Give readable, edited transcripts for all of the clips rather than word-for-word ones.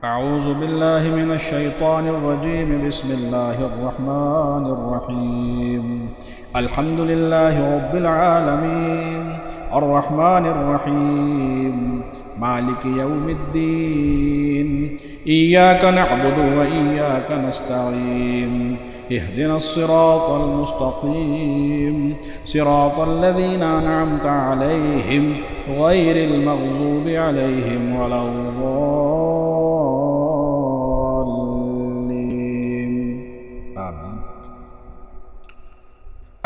أعوذ بالله من الشيطان الرجيم. بسم الله الرحمن الرحيم. الحمد لله رب العالمين الرحمن الرحيم مالك يوم الدين. إياك نعبد وإياك نستعين. اهدنا الصراط المستقيم صراط الذين أنعمت عليهم غير المغضوب عليهم ولا الضالين. آمين.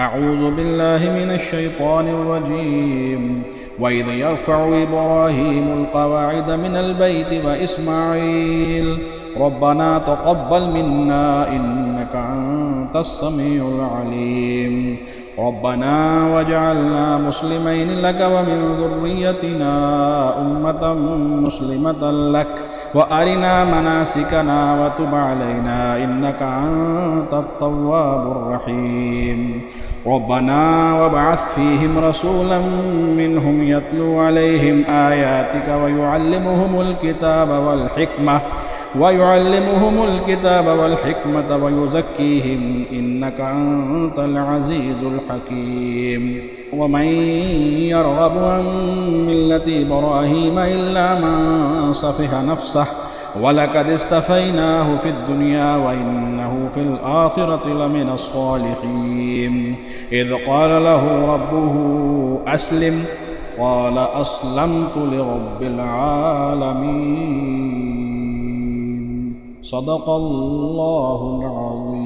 أعوذ بالله من الشيطان الرجيم. وإذ يرفع إبراهيم القواعد من البيت وإسماعيل ربنا تقبل منا إنك أنت السميع العليم. ربنا واجعلنا مسلمين لك ومن ذريتنا أمة مسلمة لك وأرنا مناسكنا وتب علينا إنك أنت التواب الرحيم. ربنا وابعث فيهم رسولا منهم يتلو عليهم آياتك ويعلمهم الكتاب والحكمة ويزكيهم إنك أنت العزيز الحكيم. ومن يرغب عن ملة إبراهيم إلا من سفه نفسه ولقد استفيناه في الدنيا وإنه في الآخرة لمن الصالحين. إذ قال له ربه أسلم قال أسلمت لرب العالمين. صدق الله العظيم.